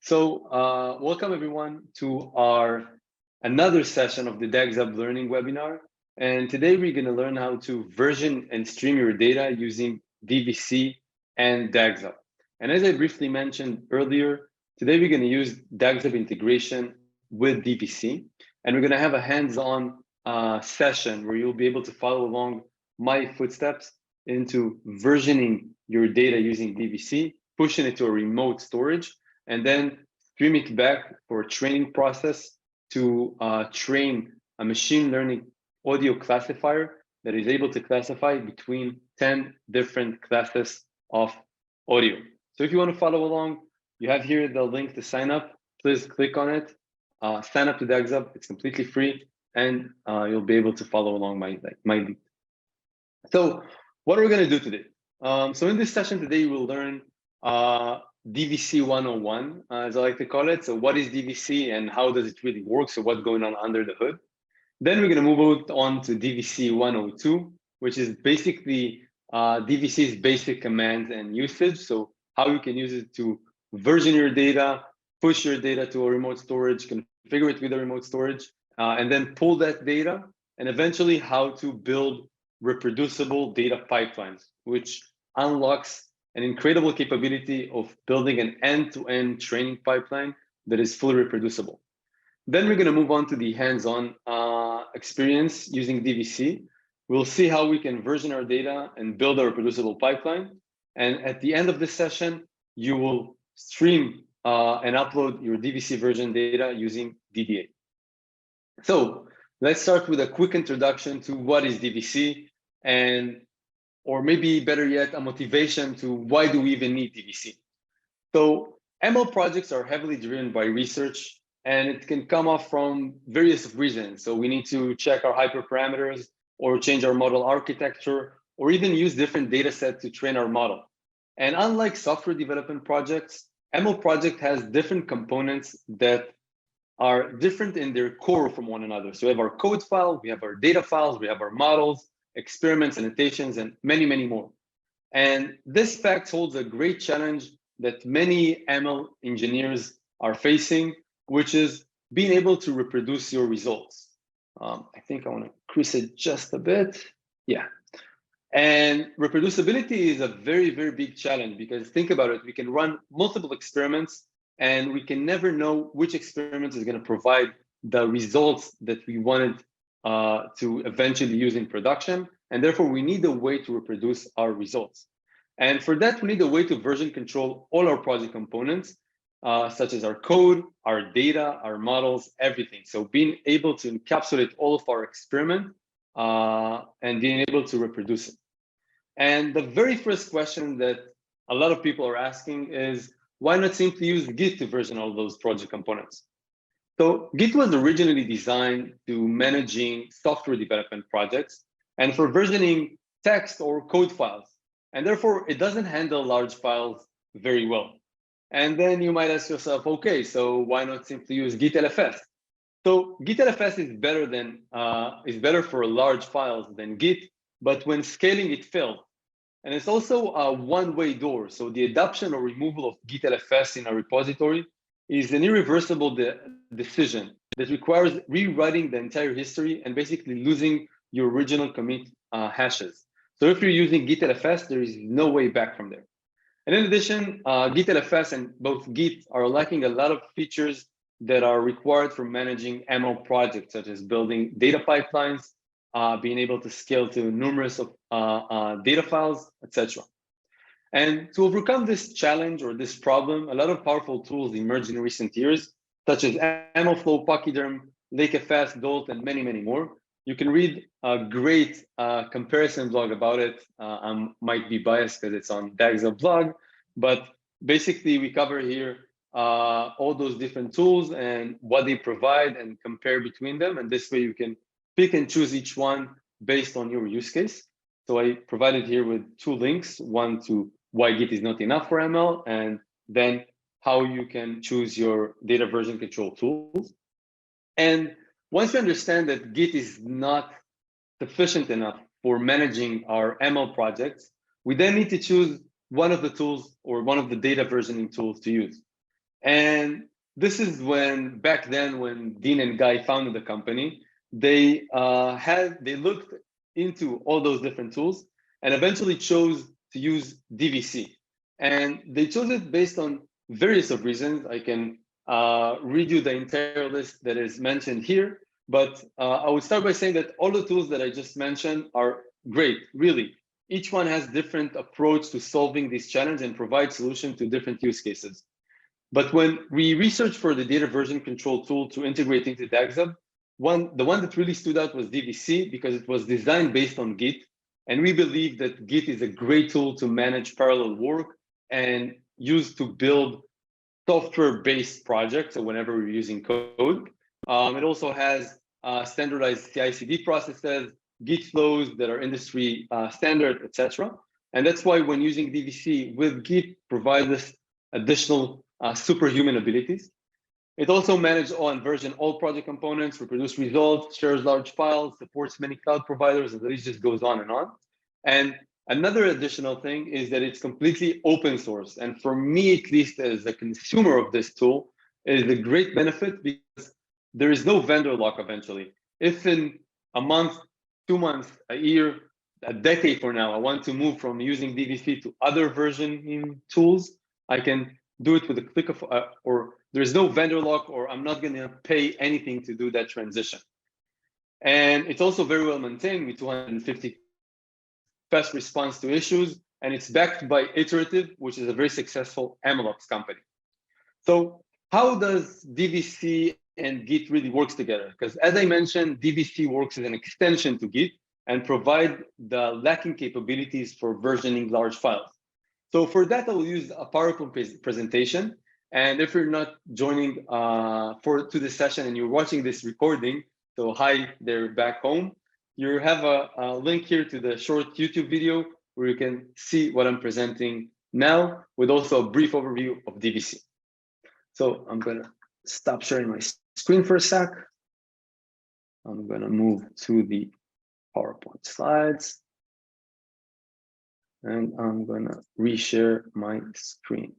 Welcome everyone to our another session of the DagsHub learning webinar. And today we're going to learn how to version and stream your data using DVC and DagsHub. And as I briefly mentioned earlier, today we're going to use DagsHub integration with DVC. And we're going to have a hands-on session where you'll be able to follow along my footsteps into versioning your data using DVC, pushing it to a remote storage, and then stream it back for a training process to train a machine learning audio classifier that is able to classify between 10 different classes of audio. So if you want to follow along, you have here the link to sign up. Please click on it, sign up to DagsHub. It's completely free, and you'll be able to follow along my lead. So what are we going to do today? So in this session today, we'll learn DVC 101, as I like to call it. So what is DVC and how does it really work? So what's going on under the hood? Then we're going to move on to DVC 102, which is basically DVC's basic commands and usage. So how you can use it to version your data, push your data to a remote storage, configure it with a remote storage, and then pull that data, and eventually how to build reproducible data pipelines, which unlocks an incredible capability of building an end-to-end training pipeline that is fully reproducible. Then we're going to move on to the hands-on experience using DVC. We'll see how we can version our data and build a reproducible pipeline. And at the end of this session, you will stream and upload your DVC version data using DDA. So let's start with a quick introduction to what is DVC, or maybe better yet, a motivation to why do we even need DVC. So ML projects are heavily driven by research, and it can come off from various reasons. So we need to check our hyperparameters, or change our model architecture, or even use different data sets to train our model. And unlike software development projects, ML project has different components that are different in their core from one another. So we have our code file, we have our data files, we have our models, experiments, annotations, and many, many more. And this fact holds a great challenge that many ML engineers are facing, which is being able to reproduce your results. I think I want to increase it just a bit. Yeah. And reproducibility is a very, very big challenge, because think about it, we can run multiple experiments and we can never know which experiment is going to provide the results that we wanted to eventually use in production. And therefore, we need a way to reproduce our results. And for that, we need a way to version control all our project components, such as our code, our data, our models, everything. So being able to encapsulate all of our experiment and being able to reproduce it. And the very first question that a lot of people are asking is, why not simply use Git to version all those project components? So Git was originally designed to managing software development projects and for versioning text or code files. And therefore, it doesn't handle large files very well. And then you might ask yourself, okay, so why not simply use Git LFS? So Git LFS is better for large files than Git, but when scaling, it failed. And it's also a one-way door. So the adoption or removal of Git LFS in a repository is an irreversible decision that requires rewriting the entire history and basically losing your original commit hashes. So if you're using Git LFS, there is no way back from there. And in addition, Git LFS and both Git are lacking a lot of features that are required for managing ML projects, such as building data pipelines, being able to scale to numerous of data files, etc. And to overcome this challenge or this problem, a lot of powerful tools emerged in recent years, such as MLflow, Pachyderm, LakeFS, Dolt, and many, many more. You can read a great comparison blog about it. I might be biased because it's on DagsHub blog, but basically we cover here all those different tools and what they provide and compare between them. And this way you can pick and choose each one based on your use case. So I provided here with two links, one to why Git is not enough for ML, and then how you can choose your data version control tools. And once you understand that Git is not sufficient enough for managing our ML projects, we then need to choose one of the tools or one of the data versioning tools to use. And this is when, back then, when Dean and Guy founded the company, they looked into all those different tools and eventually chose to use DVC. And they chose it based on various of reasons. I can read you the entire list that is mentioned here, but I would start by saying that all the tools that I just mentioned are great, really. Each one has different approach to solving this challenge and provide solution to different use cases. But when we researched for the data version control tool to integrate into DagsHub, the one that really stood out was DVC because it was designed based on Git. And we believe that Git is a great tool to manage parallel work and use to build software-based projects. So whenever we're using code, it also has standardized CI/CD processes, Git flows that are industry standard, etc. And that's why when using DVC with Git provides us additional superhuman abilities. It also manages and version all project components, reproduce results, shares large files, supports many cloud providers, and the list just goes on and on. And another additional thing is that it's completely open source. And for me, at least as a consumer of this tool, it is a great benefit because there is no vendor lock eventually. If in a month, 2 months, a year, a decade from now, I want to move from using DVC to other versioning tools, I can do it with a click of, or there's no vendor lock, or I'm not going to pay anything to do that transition. And it's also very well maintained with 250 fast response to issues, and it's backed by Iterative, which is a very successful MLOps company. So how does DVC and Git really works together? Because as I mentioned, DVC works as an extension to Git and provide the lacking capabilities for versioning large files. So for that, I will use a PowerPoint presentation. And if you're not joining to the session and you're watching this recording, so hi there back home, you have a link here to the short YouTube video where you can see what I'm presenting now with also a brief overview of DVC. So I'm gonna stop sharing my screen for a sec. I'm gonna move to the PowerPoint slides. And I'm gonna reshare my screen.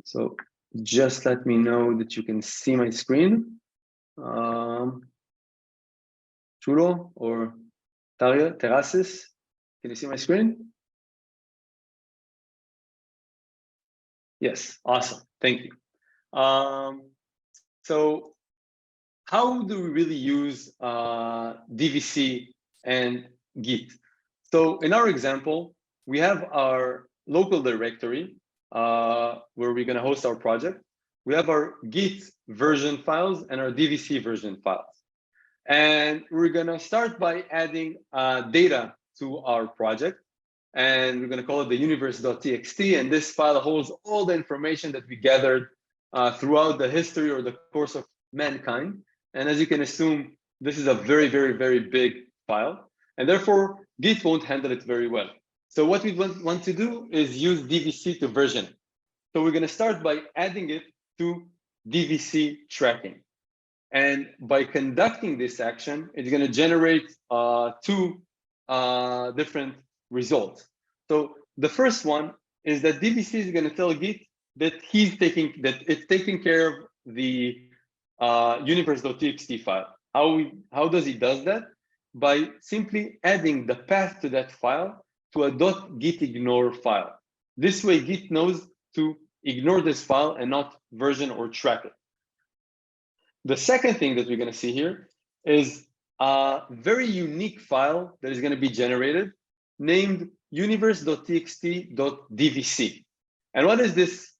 So just let me know that you can see my screen. Chulo or Terrasis, can you see my screen? Yes, awesome, thank you. So how do we really use DVC and Git? So in our example, we have our local directory where we're going to host our project. We have our Git version files and our DVC version files. And we're going to start by adding data to our project. And we're going to call it the universe.txt. And this file holds all the information that we gathered throughout the history or the course of mankind. And as you can assume, this is a very, very, very big file. And therefore, Git won't handle it very well. So what we want to do is use DVC to version. So we're going to start by adding it to DVC tracking. And by conducting this action, it's going to generate two different results. So the first one is that DVC is going to tell Git that it's taking care of the universe.txt file. How does it does that? By simply adding the path to that file to a .gitignore file. This way, Git knows to ignore this file and not version or track it. The second thing that we're going to see here is a very unique file that is going to be generated named universe.txt.dvc. And what is this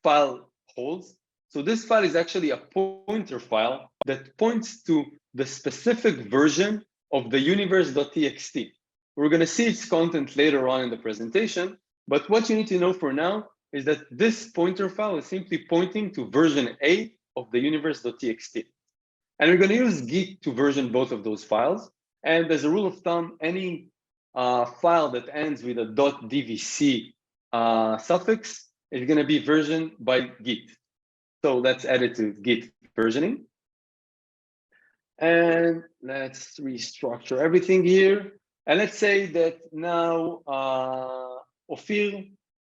file holds? So this file is actually a pointer file that points to the specific version of the universe.txt. We're going to see its content later on in the presentation, but what you need to know for now is that this pointer file is simply pointing to version A of the universe.txt. And we're going to use Git to version both of those files. And as a rule of thumb, any file that ends with a .dvc suffix is going to be versioned by Git. So let's add it to Git versioning. And let's restructure everything here. And let's say that now Ophir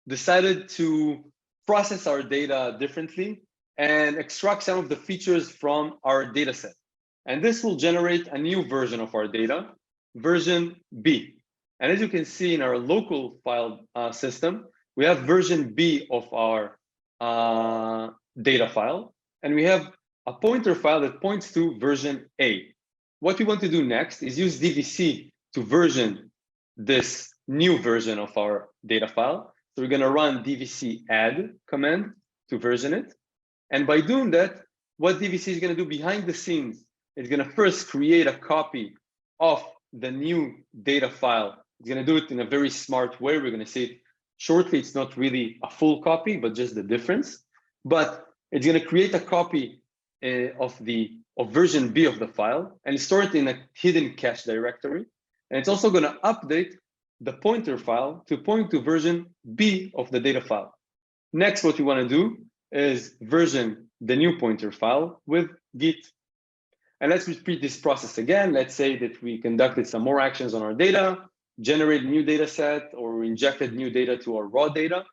decided to process our data differently, and extract some of the features from our data set. And this will generate a new version of our data, version B. And as you can see in our local file system, we have version B of our data file, and we have a pointer file that points to version A. What we want to do next is use DVC to version this new version of our data file. So we're going to run DVC add command to version it. And by doing that, what DVC is going to do behind the scenes, it's going to first create a copy of the new data file. It's going to do it in a very smart way. We're going to see it shortly. It's not really a full copy, but just the difference. But it's going to create a copy of version B of the file and store it in a hidden cache directory. And it's also going to update the pointer file to point to version B of the data file. Next, what we want to do is version the new pointer file with Git. And let's repeat this process again. Let's say that we conducted some more actions on our data, generated new data set, or injected new data to our raw data.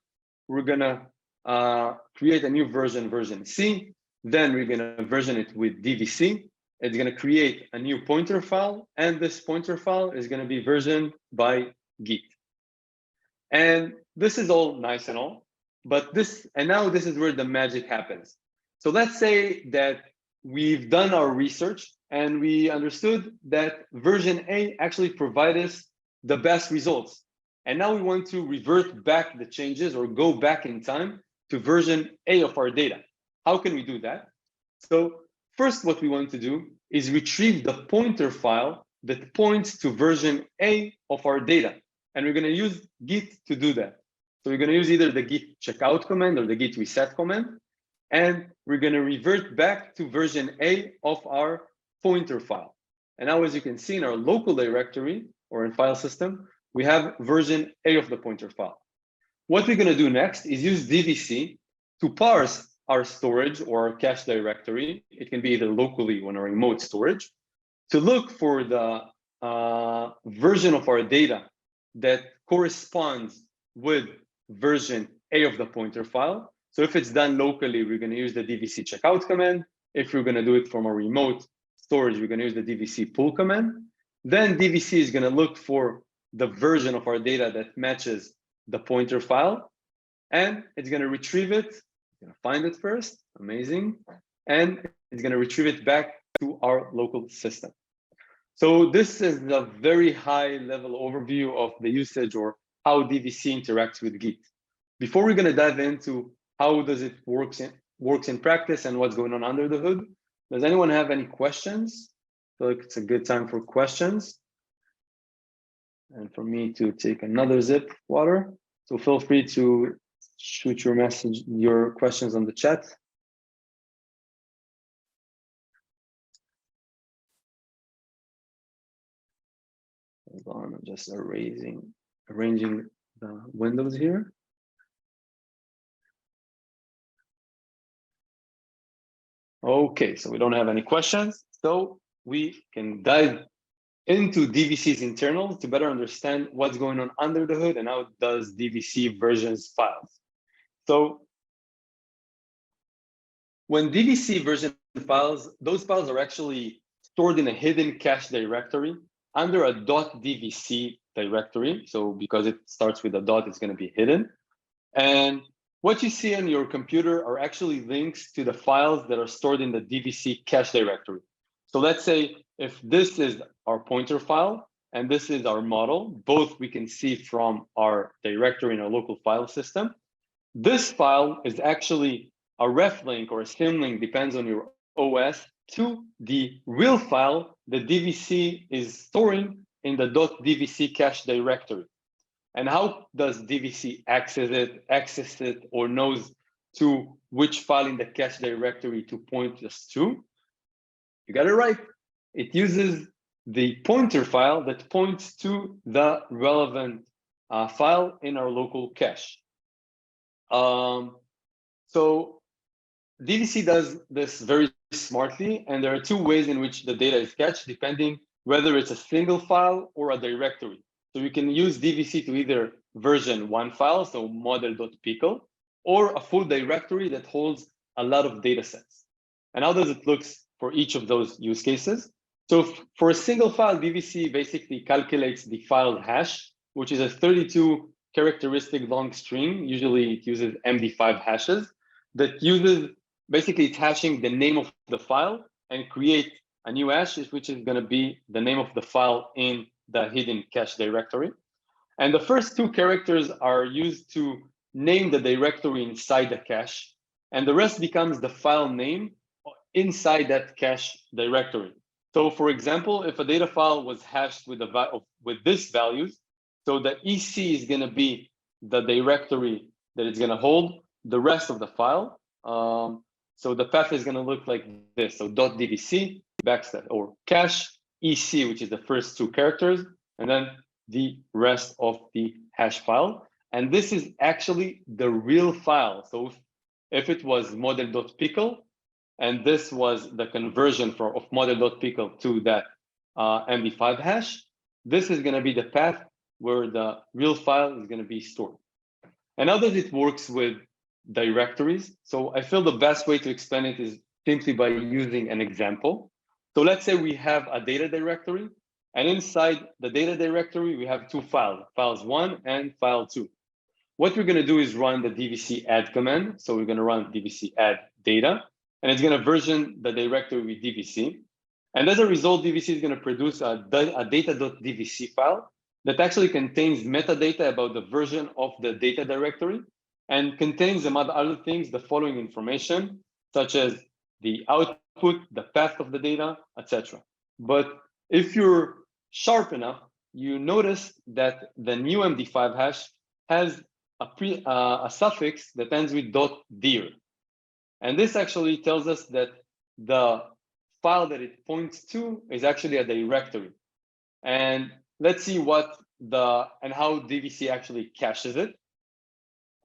We're going to create a new version, version C. Then we're going to version it with DVC. It's going to create a new pointer file, and this pointer file is going to be versioned by Git. And this is all nice and all, but now this is where the magic happens. So let's say that we've done our research and we understood that version A actually provides us the best results. And now we want to revert back the changes or go back in time to version A of our data. How can we do that? So first, what we want to do is retrieve the pointer file that points to version A of our data. And we're going to use Git to do that. So we're going to use either the Git checkout command or the Git reset command. And we're going to revert back to version A of our pointer file. And now, as you can see in our local directory or in file system, we have version A of the pointer file. What we're going to do next is use DVC to parse our storage or our cache directory. It can be either locally or in a remote storage, to look for the version of our data that corresponds with version A of the pointer file. So if it's done locally, we're going to use the DVC checkout command. If we're going to do it from a remote storage, we're going to use the DVC pull command. Then DVC is going to look for the version of our data that matches the pointer file, and it's going to retrieve it. It's going to find it first, amazing, and it's going to retrieve it back to our local system. So this is a very high level overview of the usage or how DVC interacts with Git. Before we're going to dive into how does it works in practice and what's going on under the hood, does anyone have any questions? I feel like it's a good time for questions. And for me to take another sip of water. So feel free to shoot your questions on the chat. Hold on, I'm just arranging the windows here. Okay, so we don't have any questions. So we can dive into DVC's internals to better understand what's going on under the hood and how it does DVC versions files. So when DVC version files, those files are actually stored in a hidden cache directory under a .dvc directory. So because it starts with a dot, it's going to be hidden. And what you see on your computer are actually links to the files that are stored in the DVC cache directory. So let's say if this is our pointer file and this is our model, both we can see from our directory in our local file system. This file is actually a ref link or a sim link, depends on your OS, to the real file that DVC is storing in the .dvc cache directory. And how does DVC access it or knows to which file in the cache directory to point us to? You got it right. It uses the pointer file that points to the relevant file in our local cache. So DVC does this very smartly, and there are two ways in which the data is cached, depending whether it's a single file or a directory. So you can use DVC to either version one file, so model.pickle, or a full directory that holds a lot of data sets. And how does it look for each of those use cases? So for a single file, DVC basically calculates the file hash, which is a 32 characteristic long string. Usually it uses MD5 hashes that uses, basically it's hashing the name of the file and create a new hash, which is going to be the name of the file in the hidden cache directory. And the first two characters are used to name the directory inside the cache, and the rest becomes the file name inside that cache directory. So for example, if a data file was hashed with this values, so the EC is going to be the directory that it's going to hold the rest of the file. So the path is going to look like this. So .dvc backslash or cache EC, which is the first two characters, and then the rest of the hash file. And this is actually the real file. So if it was model.pickle, and this was the conversion of model.pickle to that MD5 hash, this is going to be the path where the real file is going to be stored. And how does it works with directories? So I feel the best way to explain it is simply by using an example. So let's say we have a data directory, and inside the data directory, we have two files, files 1 and file 2. What we're going to do is run the DVC add command. So we're going to run DVC add data, and it's going to version the directory with DVC. And as a result, DVC is going to produce a data.dvc file that actually contains metadata about the version of the data directory and contains, among other things, the following information, such as the output, the path of the data, etc. But if you're sharp enough, you notice that the new MD5 hash has a suffix that ends with .dir. And this actually tells us that the file that it points to is actually a directory. And let's see how DVC actually caches it.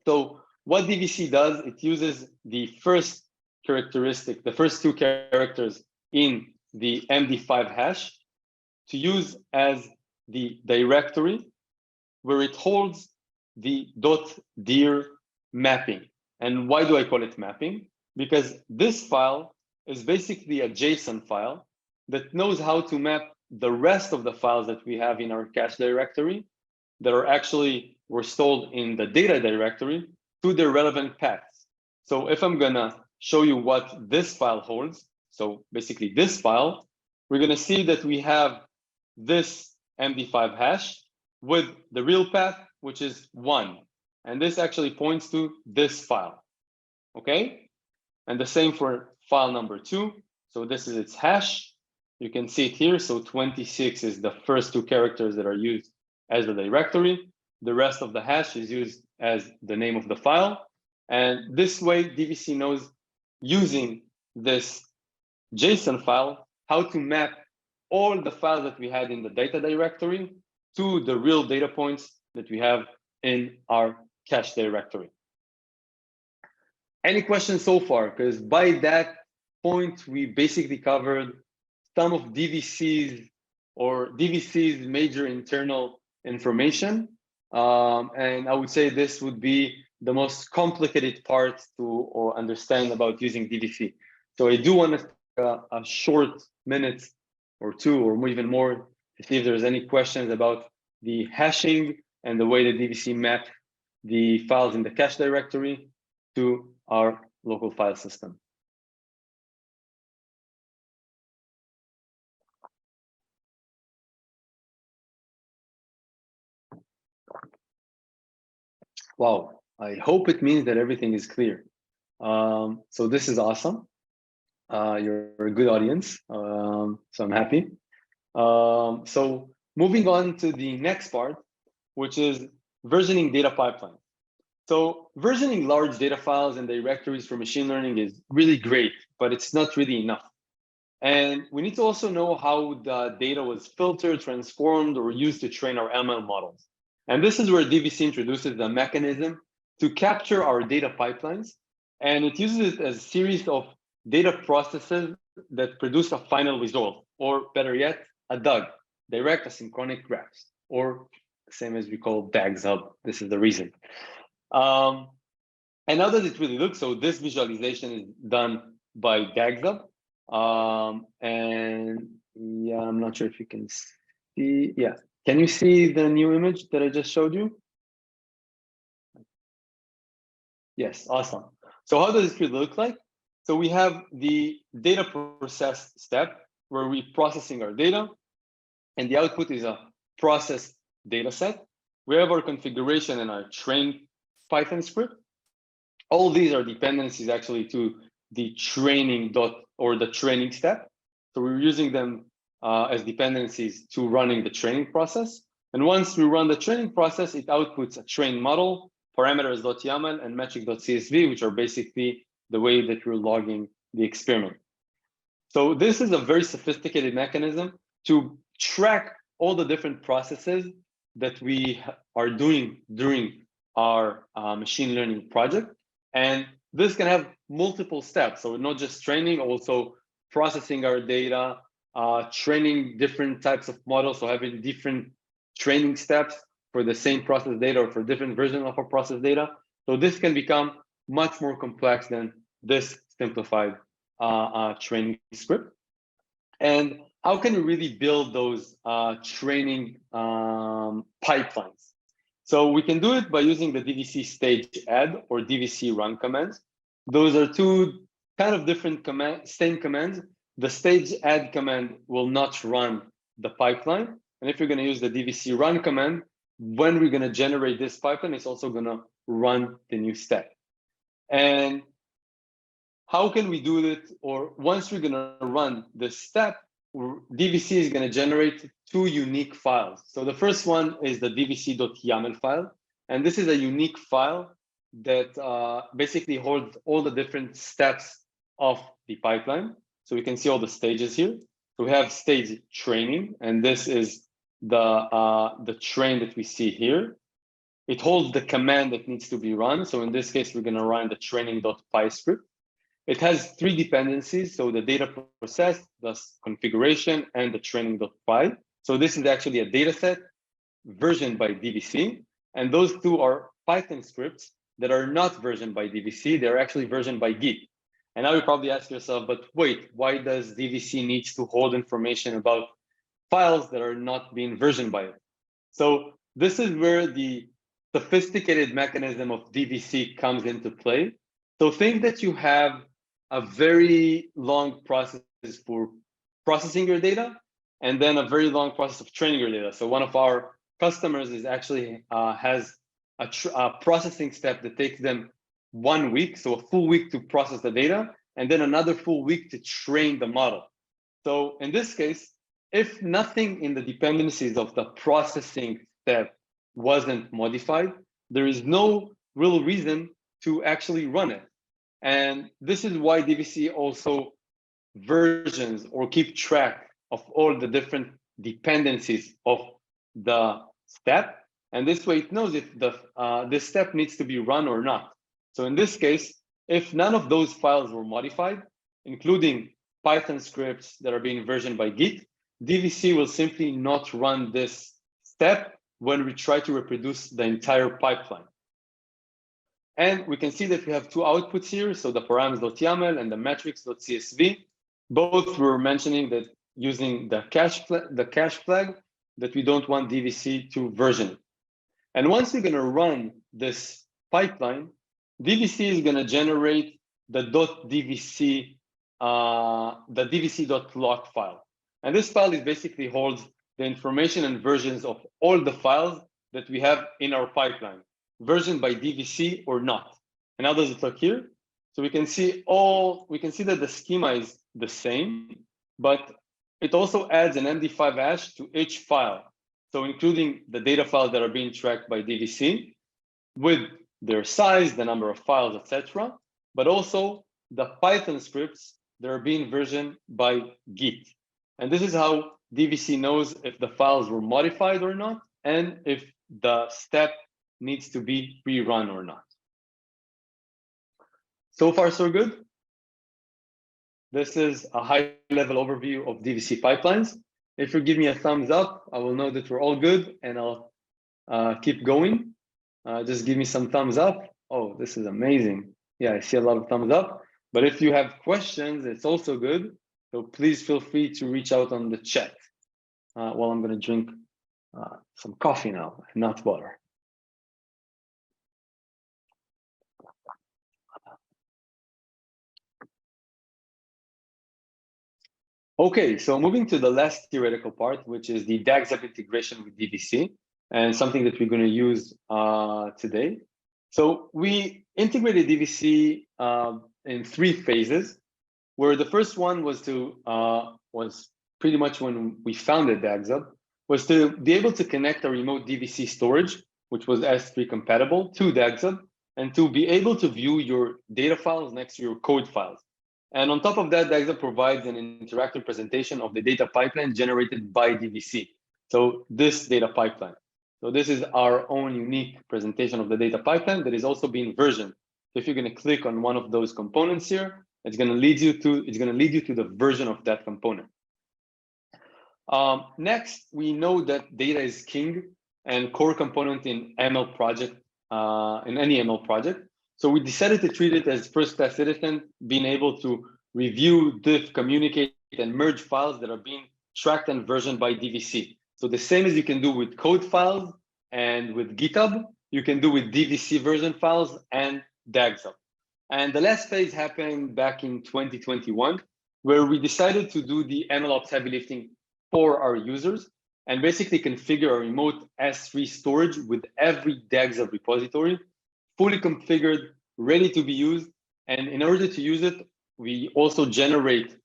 So what DVC does, it uses the first characteristic, the first two characters in the MD5 hash to use as the directory where it holds the .dir mapping. And why do I call it mapping? Because this file is basically a JSON file that knows how to map the rest of the files that we have in our cache directory that were stored in the data directory to their relevant paths. So if I'm gonna show you what this file holds, so basically this file, we're gonna see that we have this MD5 hash with the real path, which is 1. And this actually points to this file, okay? And the same for file number 2. So this is its hash. You can see it here. So 26 is the first two characters that are used as the directory. The rest of the hash is used as the name of the file. And this way, DVC knows, using this JSON file, how to map all the files that we had in the data directory to the real data points that we have in our cache directory. Any questions so far? Because by that point, we basically covered some of DVC's major internal information. And I would say this would be the most complicated part to understand about using DVC. So I do want to take a short minute or two or even more to see if there's any questions about the hashing and the way that DVC map the files in the cache directory to our local file system. Wow, I hope it means that everything is clear. So this is awesome. You're a good audience, so I'm happy. So moving on to the next part, which is versioning data pipeline. So versioning large data files and directories for machine learning is really great, but it's not really enough. And we need to also know how the data was filtered, transformed, or used to train our ML models. And this is where DVC introduces the mechanism to capture our data pipelines. And it uses it as a series of data processes that produce a final result, or better yet, a DAG, direct asynchronic graphs, or same as we call DagsHub. This is the reason. And how does it really look? So this visualization is done by DagsHub. And yeah, I'm not sure if you can see. Yeah, can you see the new image that I just showed you? Yes, awesome. So how does it really look like? So we have the data process step where we're processing our data, and the output is a processed data set. We have our configuration and our trained Python script. All these are dependencies actually to the training or the training step. So we're using them as dependencies to running the training process. And once we run the training process, it outputs a trained model, parameters.yaml, and metric.csv, which are basically the way that we're logging the experiment. So this is a very sophisticated mechanism to track all the different processes that we are doing during our machine learning project. And this can have multiple steps. So not just training, also processing our data, training different types of models, so having different training steps for the same process data or for different versions of our process data. So this can become much more complex than this simplified training script. And how can we really build those training pipelines? So we can do it by using the DVC stage add or DVC run commands. Those are two kind of different commands, same commands. The stage add command will not run the pipeline. And if you're going to use the DVC run command, when we're going to generate this pipeline, it's also going to run the new step. And how can we do it? Or once we're going to run this step, DVC is going to generate two unique files. So the first one is the dvc.yaml file. And this is a unique file that basically holds all the different steps of the pipeline. So we can see all the stages here. So we have stage training, and this is the train that we see here. It holds the command that needs to be run. So in this case, we're going to run the training.py script. It has three dependencies. So the data process, the configuration, and the training.py. So this is actually a data set versioned by DVC. And those two are Python scripts that are not versioned by DVC. They're actually versioned by Git. And now you probably ask yourself, but wait, why does DVC needs to hold information about files that are not being versioned by it? So this is where the sophisticated mechanism of DVC comes into play. So think that you have a very long process for processing your data, and then a very long process of training your data. So one of our customers is actually has a processing step that takes them 1 week, so a full week to process the data, and then another full week to train the model. So in this case, if nothing in the dependencies of the processing step wasn't modified, there is no real reason to actually run it. And this is why DVC also versions or keep track of all the different dependencies of the step. And this way it knows if this step needs to be run or not. So in this case, if none of those files were modified, including Python scripts that are being versioned by Git, DVC will simply not run this step when we try to reproduce the entire pipeline. And we can see that we have two outputs here. So the params.yaml and the metrics.csv. Both were mentioning that using the cache flag that we don't want DVC to version it. And once we're going to run this pipeline, DVC is going to generate the .dvc, the dvc.log file. And this file is basically holds the information and versions of all the files that we have in our pipeline, versioned by DVC or not. And how does it look here? So we can see that the schema is the same, but it also adds an MD5 hash to each file. So including the data files that are being tracked by DVC with their size, the number of files, etc., but also the Python scripts that are being versioned by Git. And this is how DVC knows if the files were modified or not, and if the step needs to be rerun or not. So far, so good. This is a high-level overview of DVC pipelines. If you give me a thumbs up, I will know that we're all good, and I'll keep going. Just give me some thumbs up. Oh, this is amazing. Yeah, I see a lot of thumbs up. But if you have questions, it's also good. So please feel free to reach out on the chat while I'm going to drink some coffee now, not water. Okay, so moving to the last theoretical part, which is the DagsHub integration with DVC, and something that we're going to use today. So we integrated DVC in 3 phases, where the first one was was pretty much when we founded DagsHub, was to be able to connect a remote DVC storage, which was S3 compatible, to DagsHub, and to be able to view your data files next to your code files. And on top of that, DagsHub provides an interactive presentation of the data pipeline generated by DVC. So this data pipeline. So this is our own unique presentation of the data pipeline that is also being versioned. So if you're going to click on one of those components here, it's going to lead you to the version of that component. Next, we know that data is king and core component in ML project, in any ML project. So we decided to treat it as first-class citizen, being able to review, diff, communicate, and merge files that are being tracked and versioned by DVC. So the same as you can do with code files and with GitHub, you can do with DVC version files and DagsHub. And the last phase happened back in 2021, where we decided to do the MLOps heavy lifting for our users and basically configure a remote S3 storage with every DagsHub repository, fully configured, ready to be used. And in order to use it, we also generate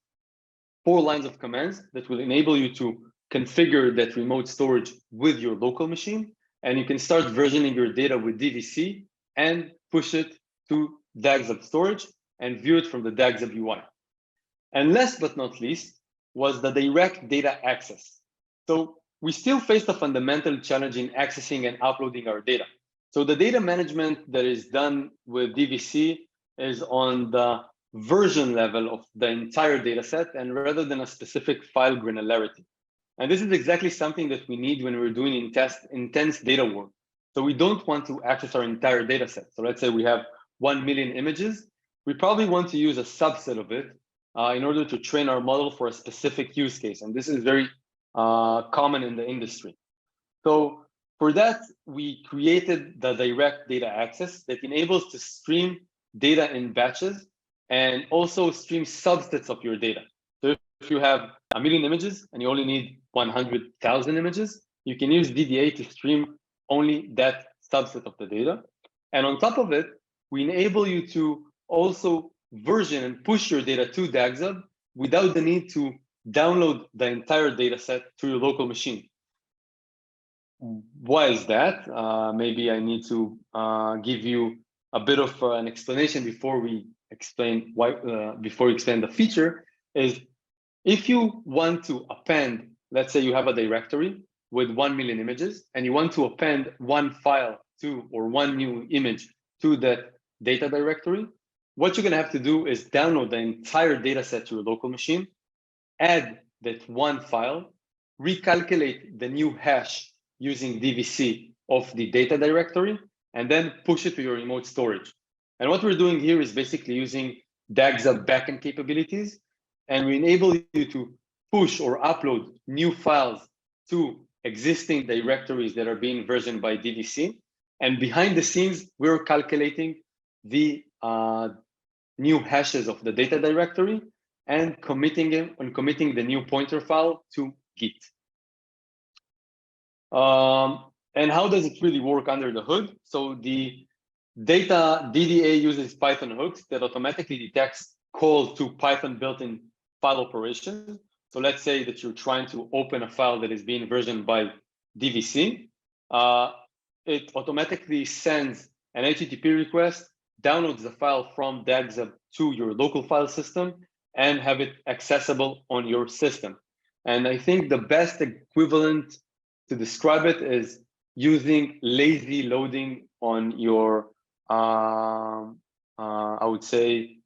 4 lines of commands that will enable you to configure that remote storage with your local machine. And you can start versioning your data with DVC and push it to DagsHub storage and view it from the DagsHub UI. And last but not least was the direct data access. So we still face the fundamental challenge in accessing and uploading our data. So the data management that is done with DVC is on the version level of the entire data set and rather than a specific file granularity. And this is exactly something that we need when we're doing intense data work. So we don't want to access our entire data set. So let's say we have 1 million images. We probably want to use a subset of it in order to train our model for a specific use case. And this is very common in the industry. So for that, we created the direct data access that enables to stream data in batches and also stream subsets of your data. So if you have 1 million images and you only need 100,000 images, you can use DDA to stream only that subset of the data. And on top of it, we enable you to also version and push your data to DagsHub without the need to download the entire data set to your local machine. Why is that? Maybe I need to give you a bit of an explanation before we explain why. Before we explain the feature, is if you want to append, let's say you have a directory with 1 million images, and you want to append one file to or one new image to that data directory, what you're going to have to do is download the entire data set to your local machine, add that one file, recalculate the new hash using DVC of the data directory, and then push it to your remote storage. And what we're doing here is basically using DagsHub backend capabilities, and we enable you to push or upload new files to existing directories that are being versioned by DVC. And behind the scenes, we're calculating the new hashes of the data directory and committing the new pointer file to Git. And how does it really work under the hood? So the data DDA uses Python hooks that automatically detects calls to Python built-in file operations. So let's say that you're trying to open a file that is being versioned by DVC. It automatically sends an HTTP request, downloads the file from DagsHub to your local file system, and have it accessible on your system. And I think the best equivalent to describe it is using lazy loading on your, I would say,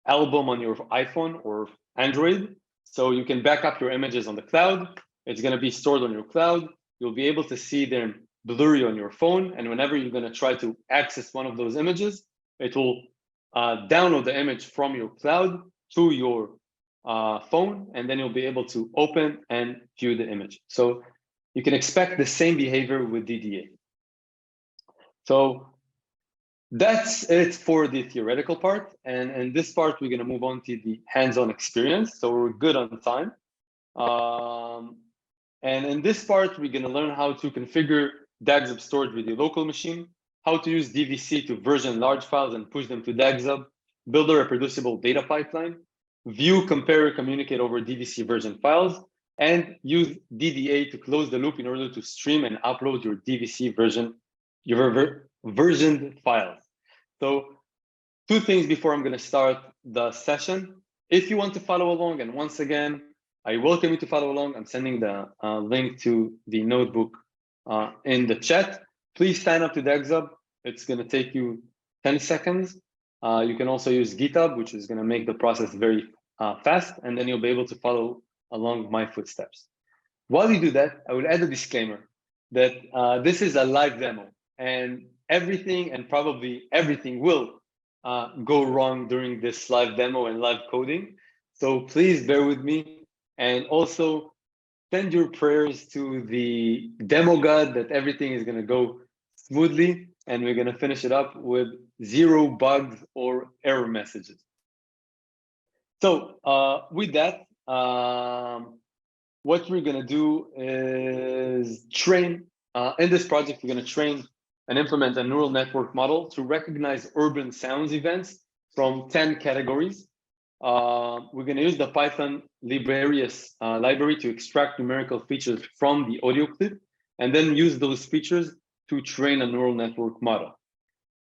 album on your iPhone or Android. So you can back up your images on the cloud. It's going to be stored on your cloud. You'll be able to see them blurry on your phone. And whenever you're going to try to access one of those images, it will download the image from your cloud to your phone, and then you'll be able to open and view the image. So you can expect the same behavior with DDA. So that's it for the theoretical part. And in this part, we're going to move on to the hands-on experience. So we're good on time. And in this part, we're going to learn how to configure DagsHub storage with your local machine, how to use DVC to version large files and push them to DagsHub, build a reproducible data pipeline, view, compare, communicate over DVC version files, and use DDA to close the loop in order to stream and upload your DVC versioned files. So 2 things before I'm going to start the session. If you want to follow along, and once again, I welcome you to follow along. I'm sending the link to the notebook in the chat. Please sign up to DagsHub. It's going to take you 10 seconds. You can also use GitHub, which is going to make the process very fast, and then you'll be able to follow along my footsteps. While you do that, I will add a disclaimer that this is a live demo, and everything and probably everything will go wrong during this live demo and live coding. So please bear with me, and also send your prayers to the demo god that everything is going to go smoothly, and we're going to finish it up with 0 bugs or error messages. So with that, what we're going to do is train, in this project, we're going to train and implement a neural network model to recognize urban sounds events from 10 categories. We're going to use the Python Librarius library to extract numerical features from the audio clip, and then use those features to train a neural network model.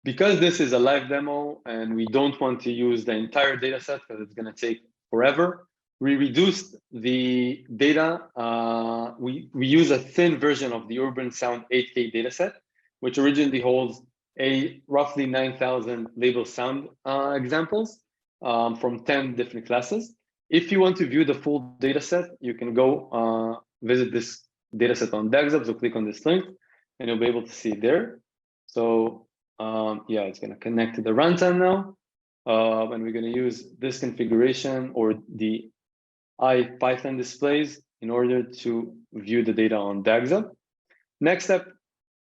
Because this is a live demo and we don't want to use the entire data set because it's going to take forever, we reduced the data. We use a thin version of the Urban Sound 8K dataset, which originally holds a roughly 9,000 label sound examples from 10 different classes. If you want to view the full dataset, you can go visit this dataset on DagsHub. So click on this link and you'll be able to see it there. So yeah, it's going to connect to the runtime now. And we're going to use this configuration or the IPython displays in order to view the data on DagsHub. Next step.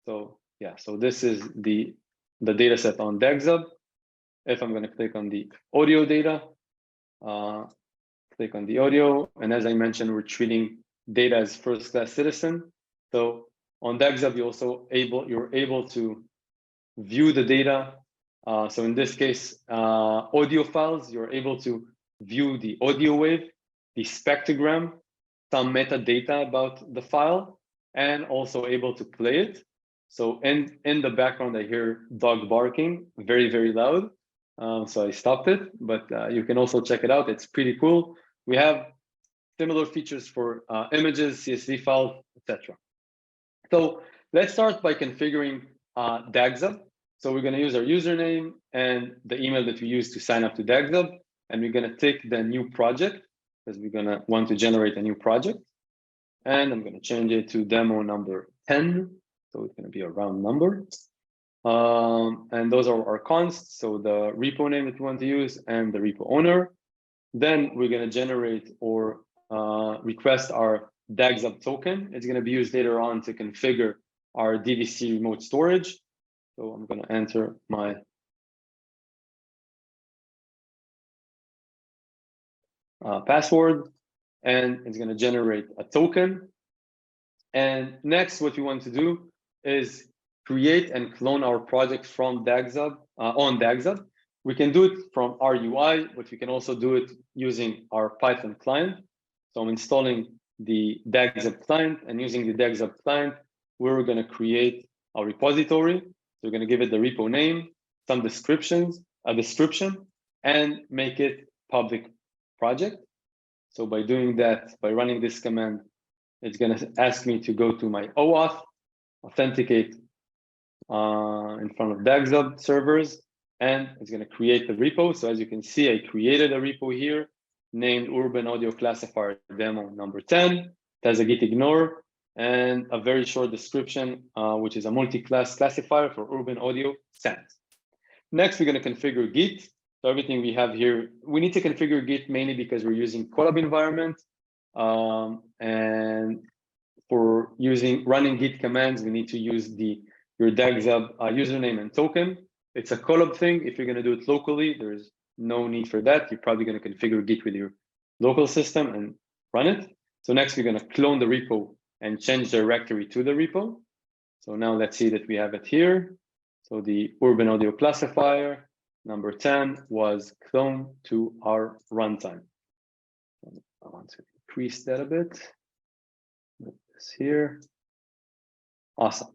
So yeah, so this is the data set on DagsHub. If I'm going to click on the audio data, click on the audio. And as I mentioned, we're treating data as first-class citizen. So on DagsHub, you're able to view the data. So in this case, audio files, you're able to view the audio wave, the spectrogram, some metadata about the file, and also able to play it. So in the background, I hear dog barking, very, very loud. So I stopped it, but you can also check it out. It's pretty cool. We have similar features for images, CSV files, etc. So let's start by configuring DagsHub. So we're going to use our username and the email that we use to sign up to DagsHub, and we're going to take the new project because we're going to want to generate a new project. And I'm going to change it to demo number 10. So it's going to be a round number. And those are our consts. So the repo name that we want to use and the repo owner. Then we're going to generate or request our DagsHub token. It's going to be used later on to configure our DVC remote storage. So I'm going to enter my password, and it's going to generate a token. And next, what we want to do is create and clone our project from DagsHub on DagsHub. We can do it from our UI, but we can also do it using our Python client. So I'm installing the DagsHub client, and using the DagsHub client, we're going to create a repository. So we're going to give it the repo name, some descriptions, a description, and make it public project. So by doing that, by running this command, it's going to ask me to go to my OAuth, authenticate in front of DagsHub servers, and it's going to create the repo. So as you can see, I created a repo here named Urban Audio Classifier Demo number 10. It has a git ignore. and a very short description, which is a multi-class classifier for urban audio sense. Next, we're going to configure Git. So everything we have here, we need to configure Git mainly because we're using Colab environment. And for running Git commands, we need to use your DagsHub username and token. It's a Colab thing. If you're going to do it locally, there's no need for that. You're probably going to configure Git with your local system and run it. So next, we're going to clone the repo and change directory to the repo. So now let's see that we have it here. So the urban audio classifier, number 10, was cloned to our runtime. I want to increase that a bit. Put this here. Awesome.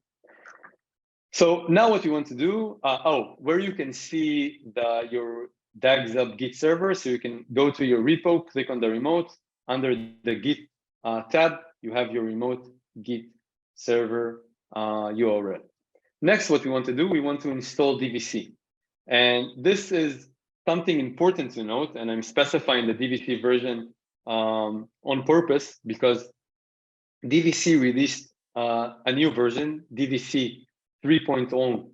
So now what you want to do, where you can see your DagsHub Git server. So you can go to your repo, click on the remote. Under the Git tab, you have your remote Git server URL. Next, what we want to do, we want to install DVC. And this is something important to note, and I'm specifying the DVC version on purpose because DVC released a new version, DVC 3.0,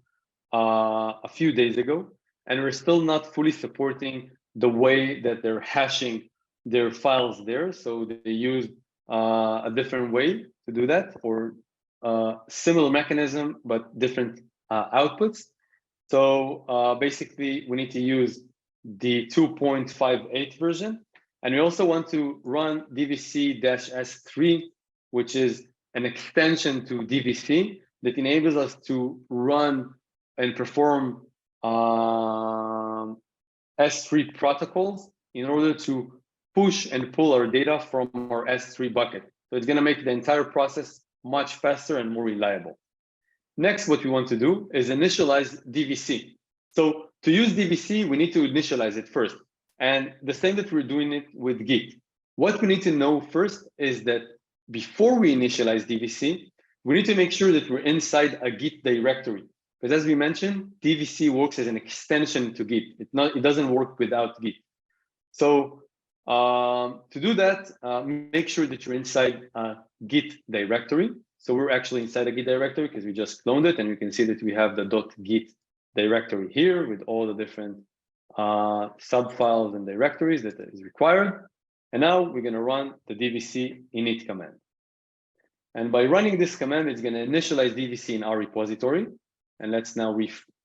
a few days ago, and we're still not fully supporting the way that they're hashing their files there. So they use a different way to do that, or similar mechanism, but different outputs. So basically, we need to use the 2.58 version. And we also want to run DVC-S3, which is an extension to DVC that enables us to run and perform S3 protocols in order to push and pull our data from our S3 bucket. So it's going to make the entire process much faster and more reliable. Next, what we want to do is initialize DVC. So to use DVC, we need to initialize it first. And the same that we're doing it with Git. What we need to know first is that before we initialize DVC, we need to make sure that we're inside a Git directory. Because as we mentioned, DVC works as an extension to Git. It doesn't work without Git. So to do that, make sure that you're inside a Git directory. So we're actually inside a Git directory because we just cloned it, and you can see that we have the .git directory here with all the different subfiles and directories that is required. And now we're going to run the DVC init command. And by running this command, it's going to initialize DVC in our repository. And let's now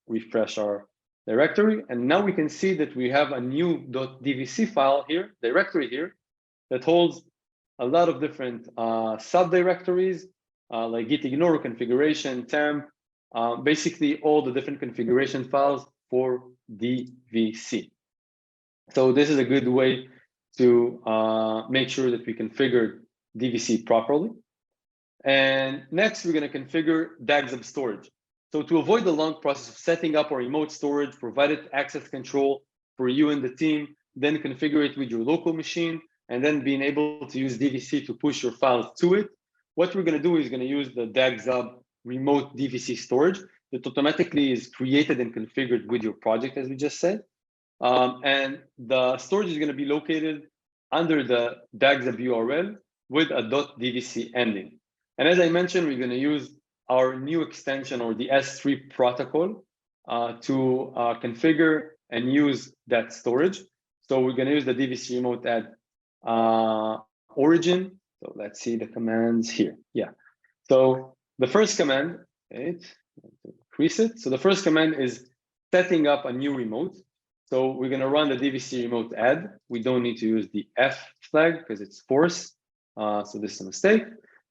refresh our directory. And now we can see that we have a new .dvc file here, directory here, that holds a lot of different subdirectories, like git ignore, configuration, temp, basically all the different configuration files for DVC. So this is a good way to make sure that we configure DVC properly. And next, we're going to configure DagsHub storage. So to avoid the long process of setting up our remote storage, provided access control for you and the team, then configure it with your local machine, and then being able to use DVC to push your files to it. What we're going to do is going to use the DagsHub remote DVC storage that automatically is created and configured with your project, as we just said. And the storage is going to be located under the DagsHub URL with a .dvc ending. And as I mentioned, we're going to use our new extension, or the S3 protocol, to configure and use that storage. So we're going to use the DVC remote add origin. So let's see the commands here. Yeah. So the first command, increase it. So the first command is setting up a new remote. So we're going to run the DVC remote add. We don't need to use the F flag because it's force. So this is a mistake.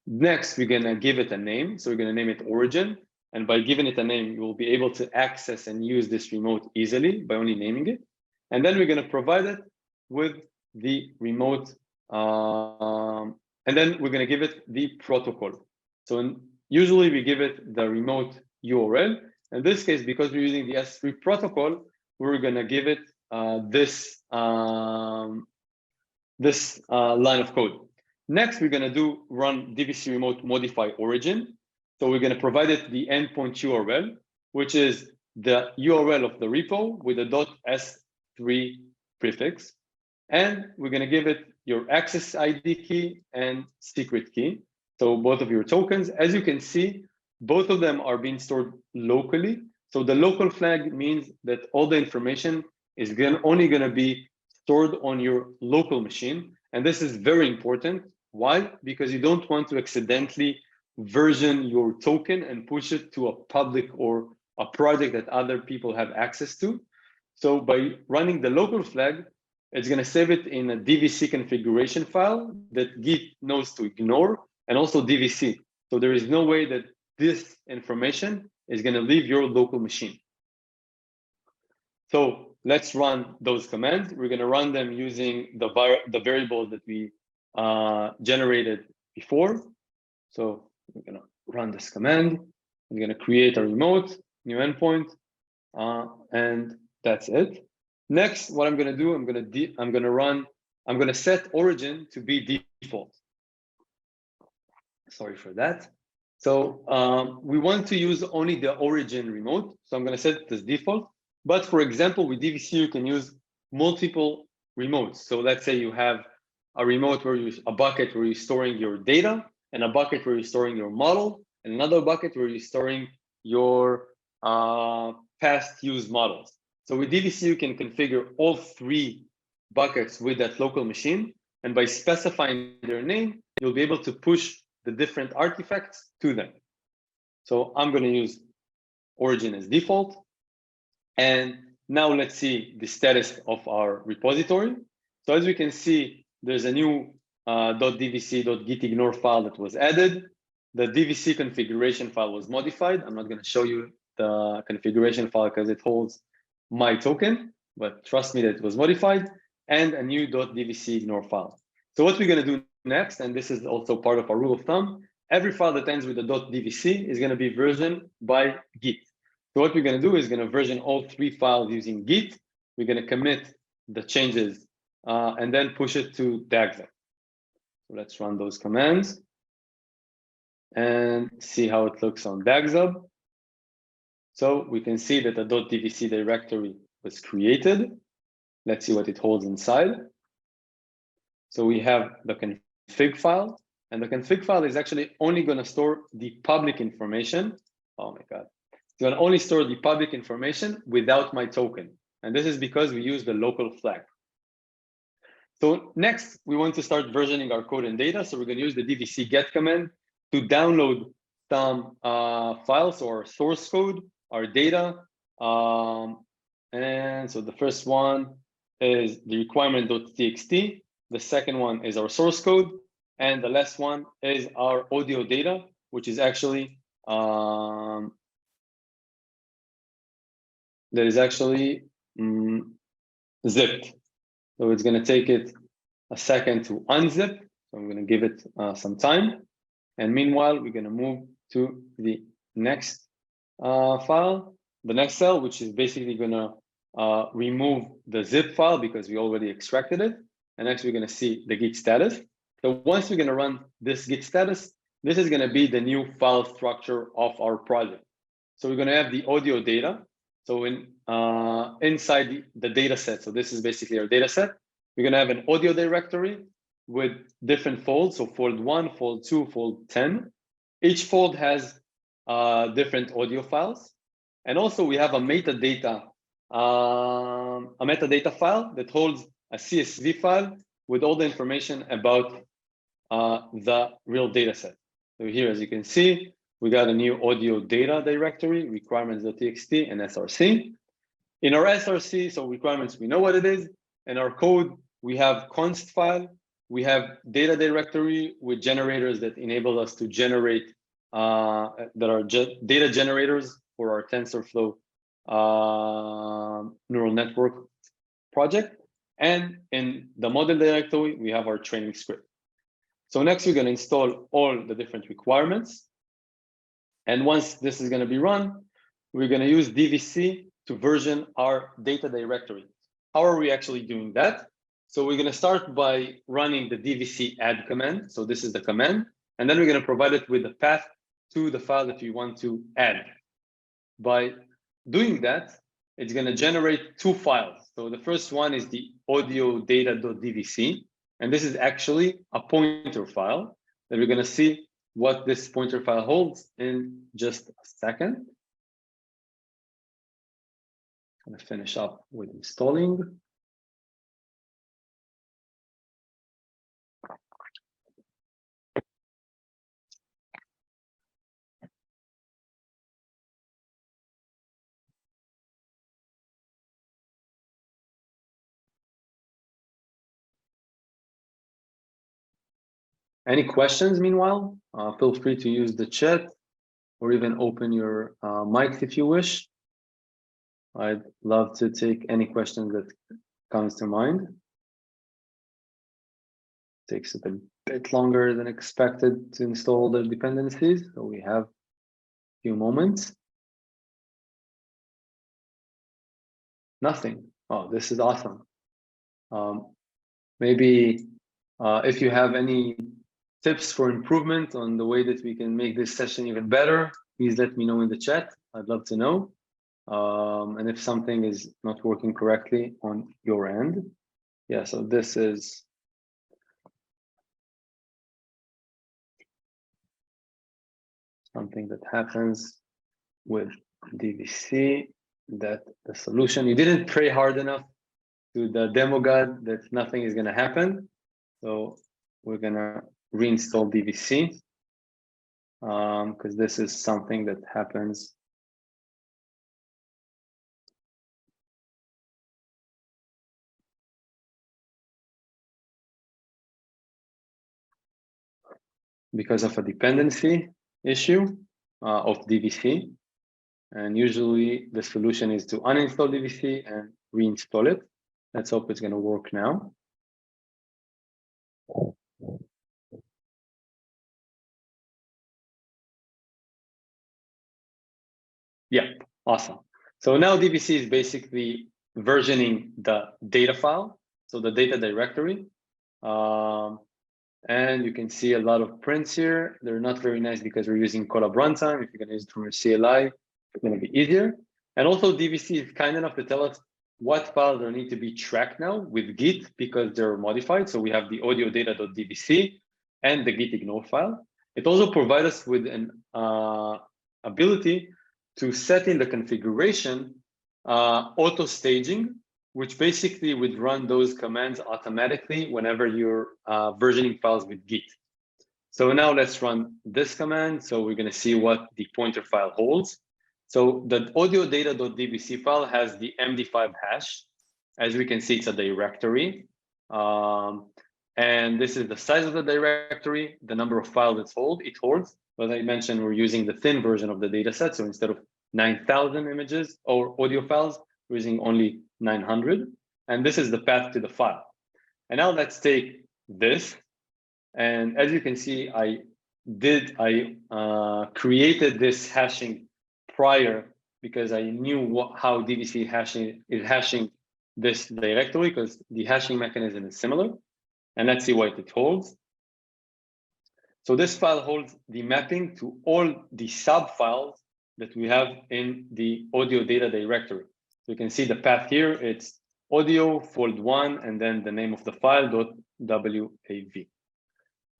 Next, we're going to give it a name. So we're going to name it origin. And by giving it a name, you will be able to access and use this remote easily by only naming it. And then we're going to provide it with the remote. And then we're going to give it the protocol. So usually we give it the remote URL. In this case, because we're using the S3 protocol, we're going to give it this line of code. Next, we're going to run DVC remote modify origin. So we're going to provide it the endpoint URL, which is the URL of the repo with a .s3 prefix. And we're going to give it your access ID key and secret key. So both of your tokens, as you can see, both of them are being stored locally. So the local flag means that all the information is only going to be stored on your local machine. And this is very important. Why? Because you don't want to accidentally version your token and push it to a public or a project that other people have access to. So by running the local flag, it's going to save it in a DVC configuration file that Git knows to ignore, and also DVC. So there is no way that this information is going to leave your local machine. So let's run those commands. We're going to run them using the variables that we generated before. So we're going to run this command. We're going to create a remote, new endpoint, and that's it. Next, what I'm going to do, I'm going to set origin to be default. Sorry for that. So we want to use only the origin remote. So I'm going to set it as default. But for example, with DVC, you can use multiple remotes. So let's say you have a remote where a bucket where you're storing your data, and a bucket where you're storing your model, and another bucket where you're storing your past use models. So with DVC, you can configure all three buckets with that local machine. And by specifying their name, you'll be able to push the different artifacts to them. So I'm going to use origin as default. And now let's see the status of our repository. So as we can see, there's a new .dvc.gitignore file that was added. The DVC configuration file was modified. I'm not going to show you the configuration file because it holds my token, but trust me that it was modified, and a new .dvc-ignore file. So what we're going to do next, and this is also part of our rule of thumb, every file that ends with a .dvc is going to be versioned by Git. So what we're going to do is going to version all three files using Git. We're going to commit the changes and then push it to DagsHub. So let's run those commands and see how it looks on DagsHub. So we can see that the .dvc directory was created. Let's see what it holds inside. So we have the config file, and the config file is actually only going to store the public information. Oh my God. It's going to only store the public information without my token. And this is because we use the local flag. So next, we want to start versioning our code and data. So we're going to use the DVC get command to download some files or source code, our data. And so the first one is the requirement.txt. The second one is our source code. And the last one is our audio data, which is actually zipped. So it's going to take it a second to unzip. So I'm going to give it some time. And meanwhile, we're going to move to the next file, the next cell, which is basically going to remove the zip file because we already extracted it. And next, we're going to see the Git status. So once we're going to run this Git status, this is going to be the new file structure of our project. So we're going to have the audio data. So inside the data set, so this is basically our data set, we're going to have an audio directory with different folds. So fold 1, fold 2, fold 10. Each fold has different audio files. And also we have a metadata file that holds a CSV file with all the information about the real data set. So here, as you can see, we got a new audio data directory, requirements.txt and src. In our src, so requirements, we know what it is. In our code, we have const file. We have data directory with generators that enable us to generate, that are data generators for our TensorFlow neural network project. And in the model directory, we have our training script. So next, we're going to install all the different requirements. And once this is going to be run, we're going to use DVC to version our data directory. How are we actually doing that? So we're going to start by running the DVC add command. So this is the command. And then we're going to provide it with the path to the file that we want to add. By doing that, it's going to generate two files. So the first one is the audio data.dvc. And this is actually a pointer file that we're going to see what this pointer file holds in just a second. I'm going to finish up with installing. Any questions meanwhile? Feel free to use the chat or even open your mics if you wish. I'd love to take any questions that comes to mind. Takes a bit longer than expected to install the dependencies, so we have a few moments. Nothing. Oh, this is awesome. Maybe if you have any tips for improvement on the way that we can make this session even better, please let me know in the chat. I'd love to know. And if something is not working correctly on your end. Yeah, so this is something that happens with DVC, that the solution, you didn't pray hard enough to the demo god that nothing is going to happen. So we're going to reinstall DVC because this is something that happens because of a dependency issue of DVC. And usually the solution is to uninstall DVC and reinstall it. Let's hope it's going to work now. Yeah, awesome. So now DVC is basically versioning the data file, so the data directory. And you can see a lot of prints here. They're not very nice because we're using Colab runtime. If you're going to use it from your CLI, it's going to be easier. And also DVC is kind enough to tell us what files are need to be tracked now with Git because they're modified. So we have the audio data.dvc and the git ignore file. It also provides us with an ability to set in the configuration auto staging, which basically would run those commands automatically whenever you're versioning files with Git. So now let's run this command. So we're going to see what the pointer file holds. So the audio data.dvc file has the MD5 hash. As we can see, it's a directory. And this is the size of the directory, the number of files it holds. As I mentioned, we're using the thin version of the data set. So instead of 9,000 images or audio files, we're using only 900. And this is the path to the file. And now let's take this. And as you can see, I created this hashing prior because I knew how DVC is hashing this directory because the hashing mechanism is similar. And let's see what it holds. So this file holds the mapping to all the sub files that we have in the audio data directory. So you can see the path here. It's audio fold 1 and then the name of the file .wav.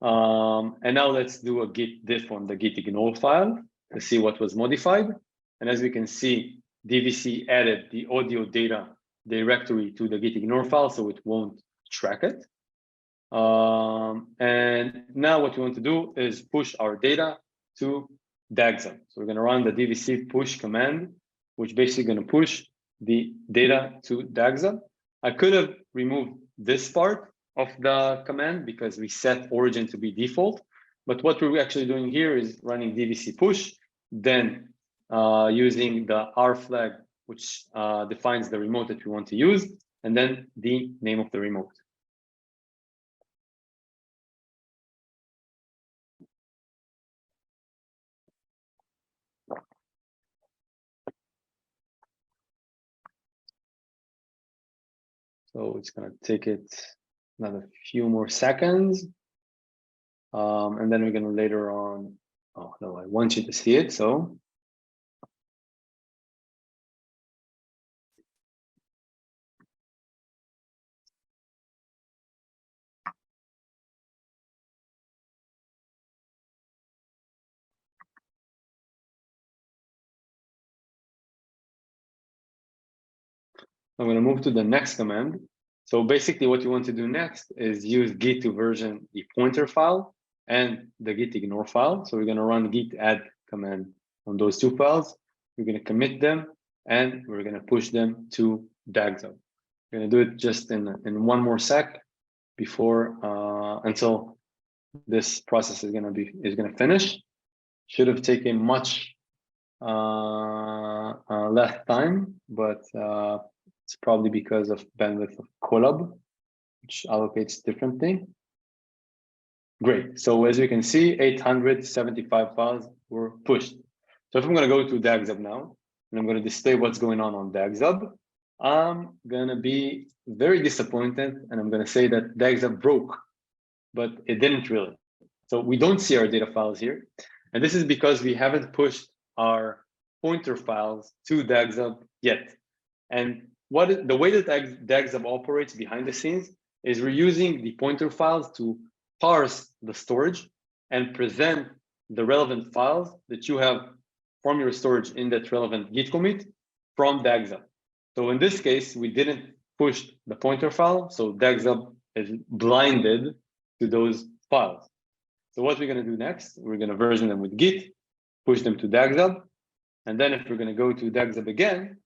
And now let's do a git diff on the git ignore file to see what was modified. And as we can see, DVC added the audio data directory to the git ignore file, so it won't track it. And now what we want to do is push our data to DagsHub. So we're going to run the DVC push command, which basically going to push the data to DagsHub. I could have removed this part of the command because we set origin to be default. But what we're actually doing here is running DVC push, then using the R flag, which defines the remote that we want to use, and then the name of the remote. So it's going to take it another few more seconds. And then we're going to later on, oh no, I want you to see it. So I'm going to move to the next command. So basically what you want to do next is use git to version the pointer file and the git ignore file. So we're going to run git add command on those two files. We're going to commit them and we're going to push them to DagsHub. We're going to do it just in one more sec before until this process is going to finish. Should have taken much less time, but it's probably because of bandwidth of Colab, which allocates differently. Great. So as you can see, 875 files were pushed. So if I'm going to go to DagsHub now, and I'm going to display what's going on DagsHub, I'm going to be very disappointed, and I'm going to say that DagsHub broke, but it didn't really. So we don't see our data files here. And this is because we haven't pushed our pointer files to DagsHub yet. And the way that DagsHub operates behind the scenes is we're using the pointer files to parse the storage and present the relevant files that you have from your storage in that relevant git commit from DagsHub. So in this case, we didn't push the pointer file, so DagsHub is blinded to those files. So what we're going to do next, we're going to version them with git, push them to DagsHub, and then if we're going to go to DagsHub again,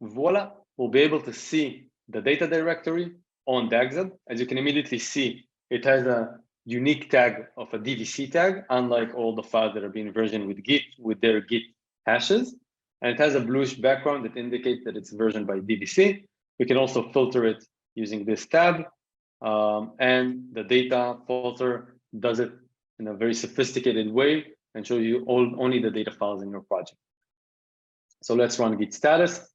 voila, we'll be able to see the data directory on DagsHub. As you can immediately see, it has a unique tag of a DVC tag, unlike all the files that are being versioned with Git with their Git hashes. And it has a bluish background that indicates that it's versioned by DVC. We can also filter it using this tab. And the data filter does it in a very sophisticated way and shows you only the data files in your project. So let's run git status.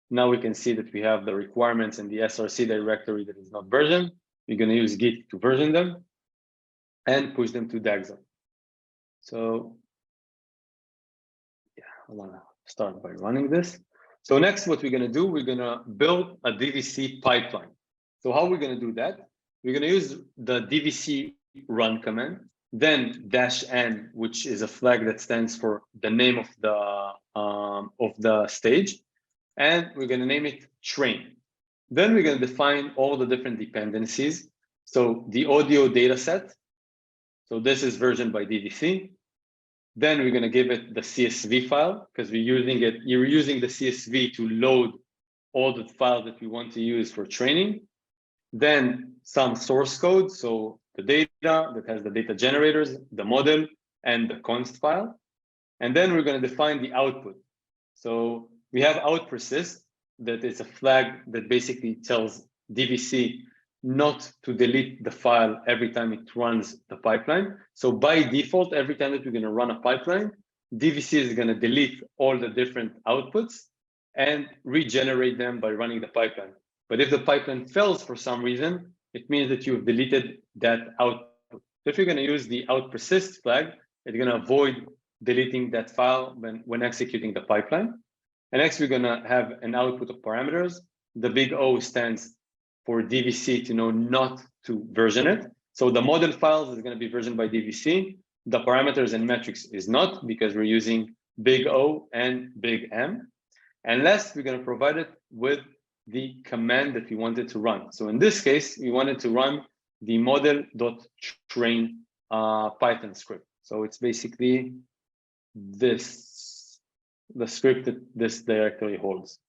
Now we can see that we have the requirements in the src directory that is not versioned. We're going to use git to version them and push them to DagsHub. So yeah, I want to start by running this. So next, what we're going to do, we're going to build a DVC pipeline. So how we're going to do that? We're going to use the DVC run command, then -n, which is a flag that stands for the name of the stage, and we're going to name it train. Then we're going to define all the different dependencies. So the audio data set. So this is versioned by DVC. Then we're going to give it the CSV file because you're using the CSV to load all the files that we want to use for training. Then some source code, so the data that has the data generators, the model, and the const file. And then we're going to define the output. So we have out persist, that is a flag that basically tells DVC not to delete the file every time it runs the pipeline. So by default, every time that we're going to run a pipeline, DVC is going to delete all the different outputs and regenerate them by running the pipeline. But if the pipeline fails for some reason, it means that you've deleted that output. So if you're going to use the out persist flag, it's going to avoid deleting that file when executing the pipeline. And next, we're going to have an output of parameters. The big O stands for DVC to know not to version it. So the model files is going to be versioned by DVC. The parameters and metrics is not, because we're using big O and big M. And last, we're going to provide it with the command that we wanted to run. So in this case, we wanted to run the model.train Python script. So it's basically the script that this directory holds.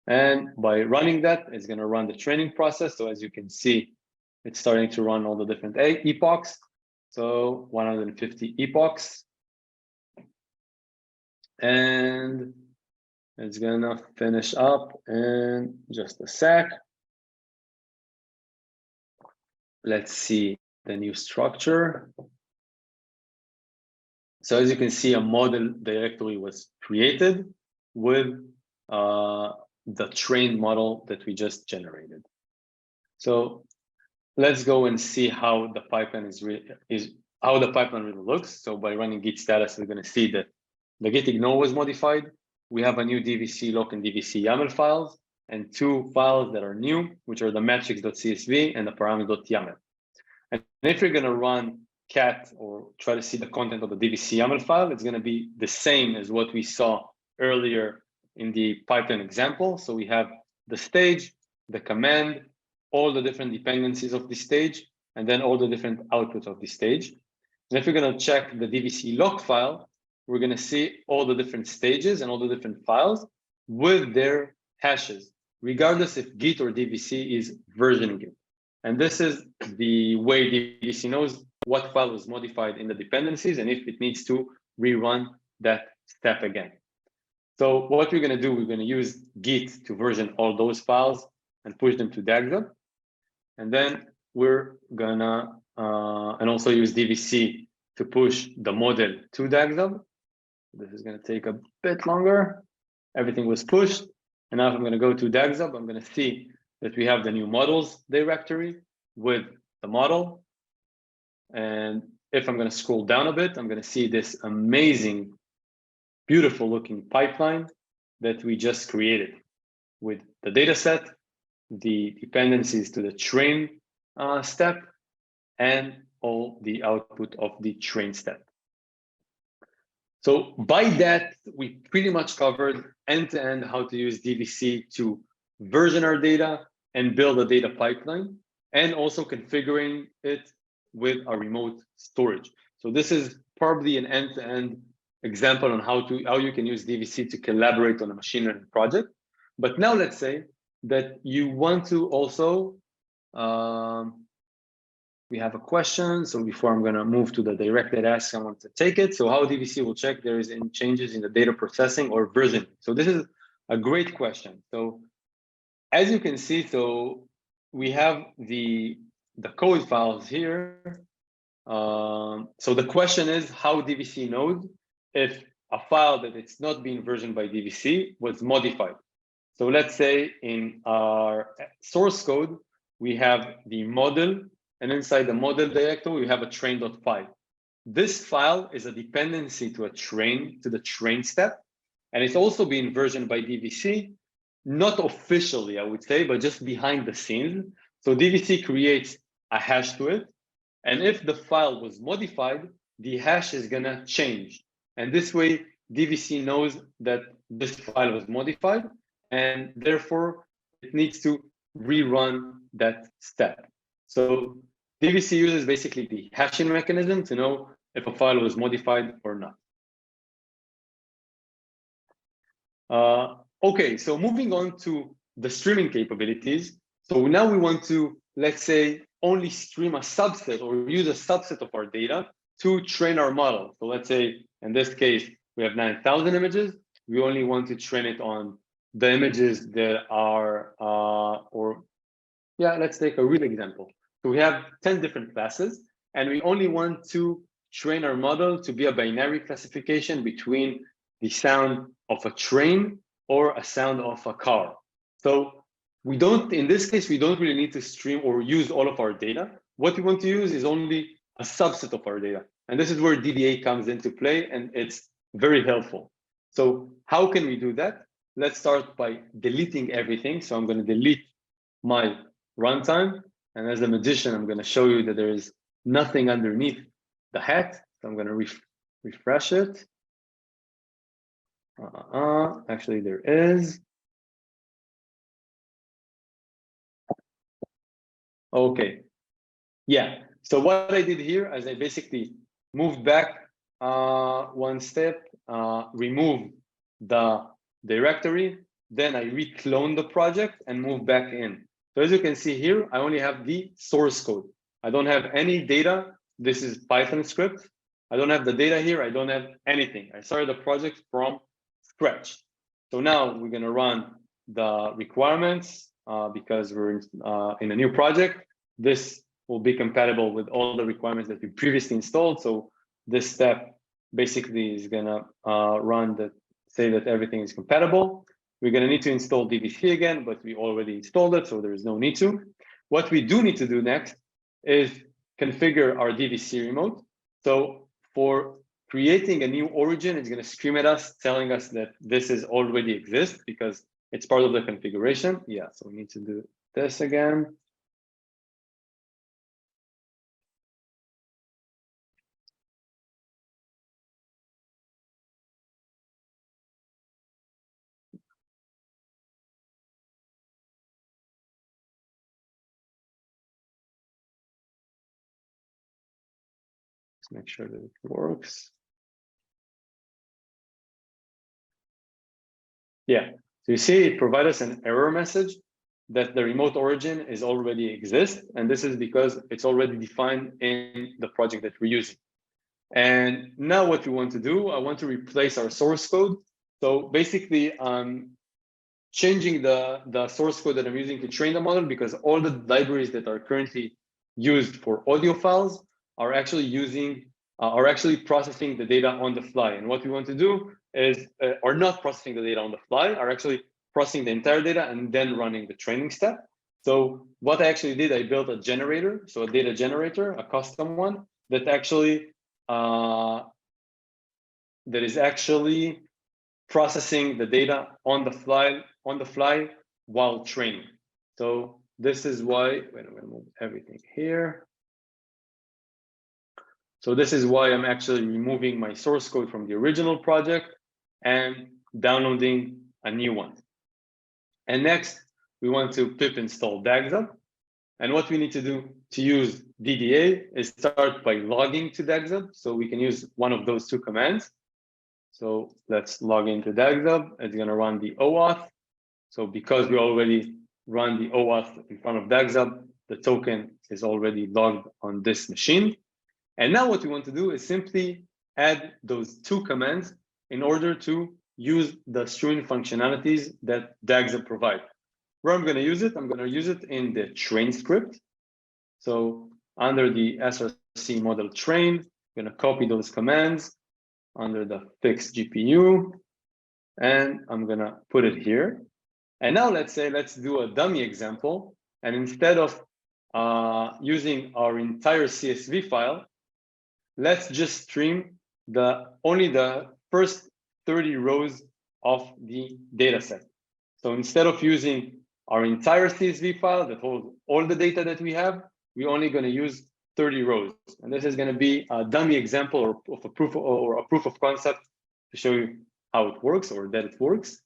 And by running that, it's going to run the training process. So as you can see, it's starting to run all the different epochs. So 150 epochs. And it's going to finish up in just a sec. Let's see the new structure. So as you can see, a model directory was created with the trained model that we just generated. So let's go and see how the pipeline how the pipeline really looks. So by running git status, we're going to see that the git ignore was modified. We have a new DVC lock and DVC YAML files, and two files that are new, which are the metrics.csv and the parameter.yaml. And if you're going to run cat or try to see the content of the DVC YAML file, it's going to be the same as what we saw earlier in the Python example. So we have the stage, the command, all the different dependencies of the stage, and then all the different outputs of the stage. And if we're going to check the DVC log file, we're going to see all the different stages and all the different files with their hashes, regardless if Git or DVC is versioning it. And this is the way DVC knows what file was modified in the dependencies and if it needs to rerun that step again. So what we're going to do, we're going to use Git to version all those files and push them to DagsHub. And then we're going to, and also use DVC to push the model to DagsHub. This is going to take a bit longer. Everything was pushed. And now if I'm going to go to DagsHub, I'm going to see that we have the new models directory with the model. And if I'm going to scroll down a bit, I'm going to see this amazing, beautiful looking pipeline that we just created with the data set, the dependencies to the train step, and all the output of the train step. So by that, we pretty much covered end-to-end how to use DVC to version our data and build a data pipeline, and also configuring it with a remote storage. So this is probably an end-to-end example on how you can use DVC to collaborate on a machine learning project. But now let's say that you want to also, we have a question. So before I'm going to move to the directed ask, I want to take it. So how DVC will check there is any changes in the data processing or version. So this is a great question. So as you can see, so we have the code files here. So the question is how DVC knows if a file that it's not being versioned by DVC was modified. So let's say in our source code, we have the model, and inside the model directory, we have a train.py. This file is a dependency to the train step, and it's also being versioned by DVC, not officially, I would say, but just behind the scenes. So DVC creates a hash to it, and if the file was modified, the hash is gonna change. And this way, DVC knows that this file was modified, and therefore it needs to rerun that step. So DVC uses basically the hashing mechanism to know if a file was modified or not. Okay, so moving on to the streaming capabilities. So now we want to, let's say, only stream a subset or use a subset of our data to train our model. So let's say, in this case, we have 9,000 images. We only want to train it on the images that are, let's take a real example. So we have 10 different classes, and we only want to train our model to be a binary classification between the sound of a train or a sound of a car. So we don't, in this case, we don't really need to stream or use all of our data. What we want to use is only a subset of our data. And this is where DDA comes into play, and it's very helpful. So how can we do that? Let's start by deleting everything. So I'm going to delete my runtime. And as a magician, I'm going to show you that there is nothing underneath the hat. So I'm going to refresh it. Actually, there is. Okay. Yeah. So what I did here is I basically moved back one step, removed the directory, then I recloned the project and moved back in. So as you can see here, I only have the source code. I don't have any data. This is Python script. I don't have the data here. I don't have anything. I started the project from scratch. So now we're going to run the requirements because we're in a new project. This will be compatible with all the requirements that we previously installed. So this step basically is going to run that, say that everything is compatible. We're going to need to install DVC again, but we already installed it, so there is no need to. What we do need to do next is configure our DVC remote. So for creating a new origin, it's going to scream at us, telling us that this is already exists because it's part of the configuration. Yeah, so we need to do this again. Let's make sure that it works. Yeah, so you see it provides us an error message that the remote origin is already exists, and this is because it's already defined in the project that we're using. And now what we want to do, I want to replace our source code. So basically, changing the source code that I'm using to train the model, because all the libraries that are currently used for audio files are actually processing the data on the fly. And what we want to do is, are not processing the data on the fly, are actually processing the entire data and then running the training step. So what I actually did, I built a generator, so a data generator, a custom one that actually is actually processing the data on the fly while training. So this is why, wait, I'm gonna move everything here. So this is why I'm actually removing my source code from the original project and downloading a new one. And next, we want to pip install DagsHub. And what we need to do to use DDA is start by logging to DagsHub. So we can use one of those two commands. So let's log into DagsHub. It's going to run the OAuth. So because we already run the OAuth in front of DagsHub, the token is already logged on this machine. And now what we want to do is simply add those two commands in order to use the streaming functionalities that DagsHub provide. Where I'm going to use it, I'm going to use it in the train script. So under the SRC model train, I'm going to copy those commands under the fixed GPU, and I'm going to put it here. And now let's do a dummy example. And instead of using our entire CSV file, let's just stream only the first 30 rows of the data set. So instead of using our entire CSV file that holds all the data that we have, we're only going to use 30 rows. And this is going to be a dummy example of a proof of concept to show you how it works or that it works.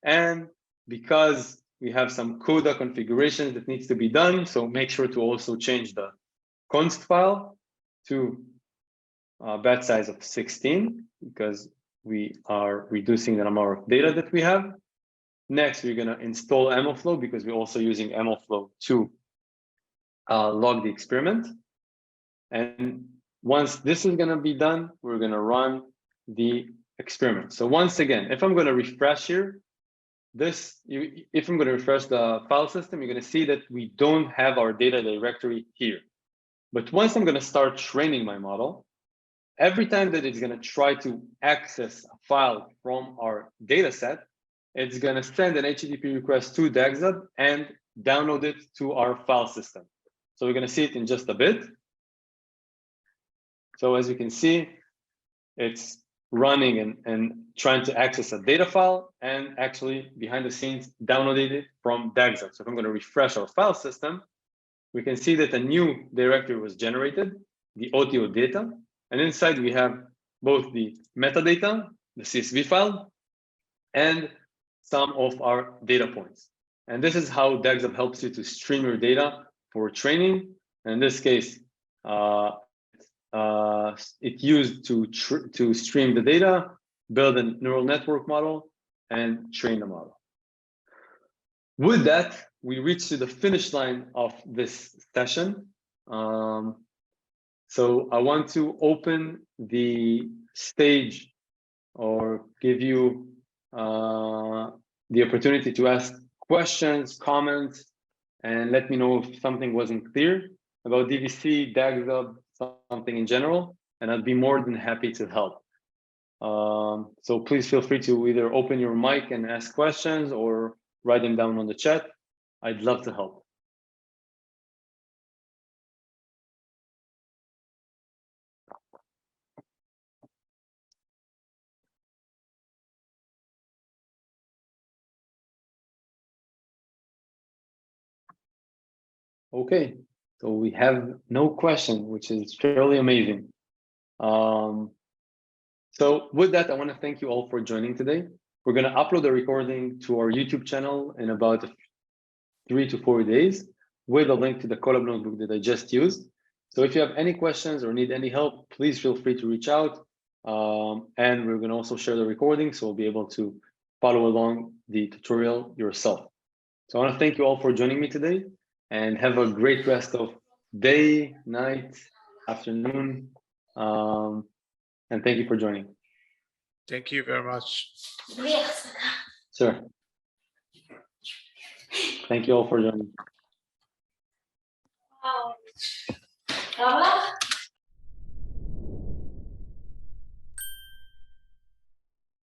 And because we have some CODA configurations that needs to be done, so make sure to also change the const file to batch size of 16, because we are reducing the number of data that we have. Next, we're going to install MLflow because we're also using MLflow to log the experiment. And once this is going to be done, we're going to run the experiment. So once again, if I'm going to refresh here, if I'm going to refresh the file system, you're going to see that we don't have our data directory here. But once I'm going to start training my model, every time that it's going to try to access a file from our data set, it's going to send an HTTP request to DagsHub and download it to our file system. So we're going to see it in just a bit. So as you can see, it's running and trying to access a data file and actually behind the scenes downloaded it from DagsHub. So if I'm going to refresh our file system, we can see that a new directory was generated, the audio data, and inside we have both the metadata, the CSV file, and some of our data points. And this is how DagsHub helps you to stream your data for training. And in this case, it used to stream the data, build a neural network model, and train the model. With that, we reached to the finish line of this session. So I want to open the stage or give you the opportunity to ask questions, comments, and let me know if something wasn't clear about DVC, DagsHub, something in general, and I'd be more than happy to help. So please feel free to either open your mic and ask questions or write them down on the chat. I'd love to help. Okay, so we have no question, which is fairly amazing. So with that, I want to thank you all for joining today. We're going to upload the recording to our YouTube channel in about 3 to 4 days with a link to the Colab notebook that I just used. So if you have any questions or need any help, please feel free to reach out. And we're going to also share the recording, so we'll be able to follow along the tutorial yourself. So I want to thank you all for joining me today, and have a great rest of day, night, afternoon. And thank you for joining. Thank you very much. Sure. Thank you all for joining. Wow.